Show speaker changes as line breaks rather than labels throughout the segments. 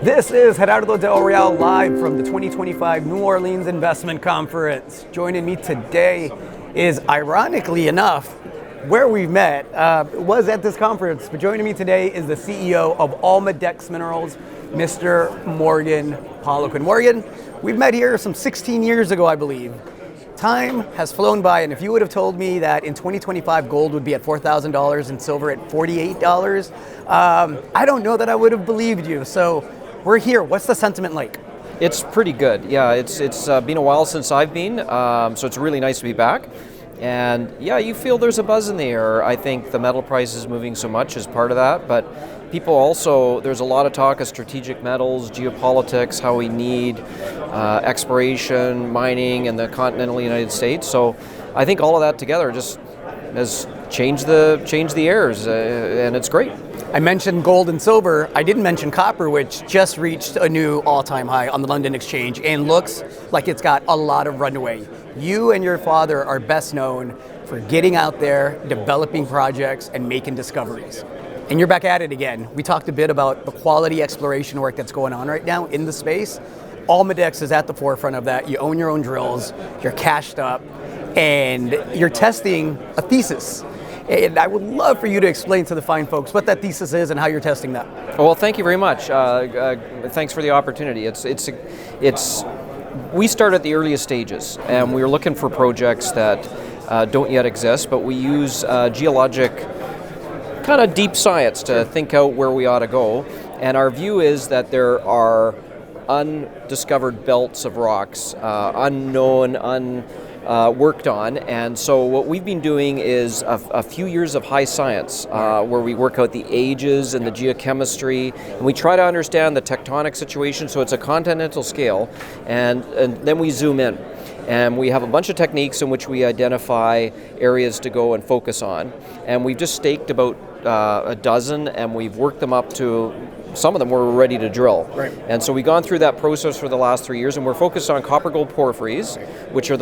This is Gerardo Del Real live from the 2025 New Orleans Investment Conference. Joining me today is, ironically enough, where we met was at this conference, but joining me today is the CEO of Almadex Minerals, Mr. Morgan Poliquin. Morgan, we've met here some 16 years ago, I believe. Time has flown by, and if you would have told me that in 2025 gold would be at $4,000 and silver at $48, I don't know that I would have believed you. So we're here. What's the sentiment like?
It's pretty good. Yeah, it's been a while since I've been, so it's really nice to be back. And yeah, you feel there's a buzz in the air. I think the metal price is moving so much as part of that, but people also, there's a lot of talk of strategic metals, geopolitics, how we need exploration, mining in the continental United States. So I think all of that together just has changed the airs, and it's great.
I mentioned gold and silver. I didn't mention copper, which just reached a new all-time high on the London Exchange and looks like it's got a lot of runway. You and your father are best known for getting out there, developing projects, and making discoveries. And you're back at it again. We talked a bit about the quality exploration work that's going on right now in the space. Almadex is at the forefront of that. You own your own drills, you're cashed up, and you're testing a thesis. And I would love for you to explain to the fine folks what that thesis is and how you're testing that.
Well, thank you very much. Thanks for the opportunity. We start at the earliest stages, and we're looking for projects that don't yet exist, but we use geologic kind of deep science to think out where we ought to go. And our view is that there are undiscovered belts of rocks, unknown, worked on, and so what we've been doing is a few years of high science where we work out the ages and the geochemistry, and we try to understand the tectonic situation, so it's a continental scale, and then we zoom in. And we have a bunch of techniques in which we identify areas to go and focus on, and we've just staked about a dozen, and we've worked them up to some of them we're ready to drill.
Right.
And so we've gone through that process for the last 3 years, and we're focused on copper gold porphyries, which are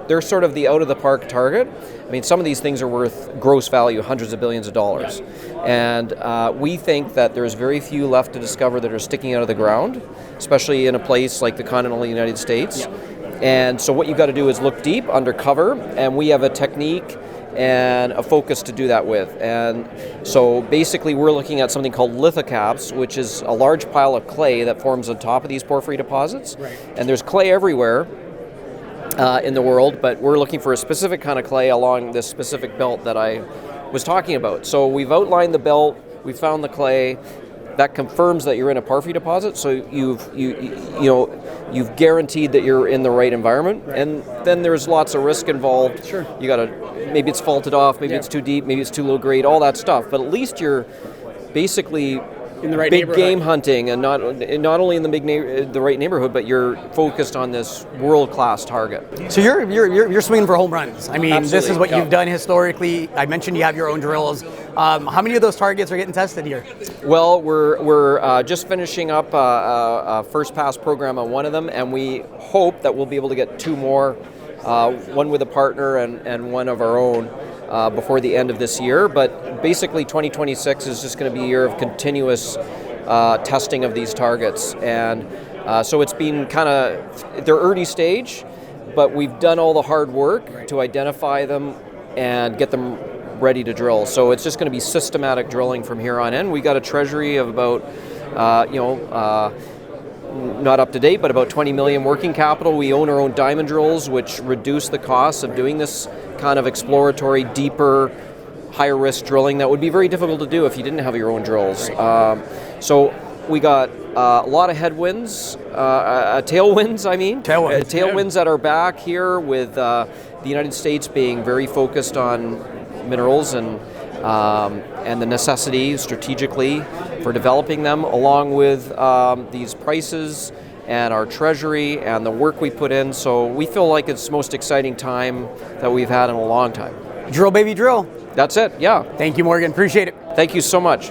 they're sort of the out of the park target. I mean, some of these things are worth gross value, hundreds of billions of dollars. And we think that there's very few left to discover that are sticking out of the ground, especially in a place like the continental United States. And so what you've got to do is look deep, undercover, and we have a technique and a focus to do that with. And so basically we're looking at something called lithocaps, which is a large pile of clay that forms on top of these porphyry deposits. Right. And there's clay everywhere in the world, but we're looking for a specific kind of clay along this specific belt that I was talking about. So we've outlined the belt, we've found the clay. That confirms that you're in a porphyry deposit, so you've guaranteed that you're in the right environment, right. And then there's lots of risk involved. Sure. You got to, maybe it's faulted off, maybe it's too deep, maybe it's too low grade, all that stuff. But at least you're basically in the right big game hunting, and not only in the right neighborhood, but you're focused on this world-class target.
So you're swinging for home runs. I mean,
Absolutely.
This is what you've done historically. I mentioned you have your own drills. How many of those targets are getting tested here?
Well, we're just finishing up a first pass program on one of them, and we hope that we'll be able to get two more, one with a partner and one of our own, before the end of this year. But basically 2026 is just going to be a year of continuous testing of these targets. And so it's been kind of, they're early stage, but we've done all the hard work to identify them and get them ready to drill. So it's just going to be systematic drilling from here on in. We got a treasury of about, not up to date, but about 20 million working capital. We own our own diamond drills, which reduce the costs of doing this kind of exploratory, deeper, higher risk drilling that would be very difficult to do if you didn't have your own drills. So we got a lot of headwinds, tailwinds, I mean. Tailwinds at our back here, with the United States being very focused on minerals and the necessity strategically for developing them, along with these prices and our treasury and the work we put in. So we feel like it's the most exciting time that we've had in a long time.
Drill, baby, drill.
That's it, yeah.
Thank you, Morgan. Appreciate it.
Thank you so much.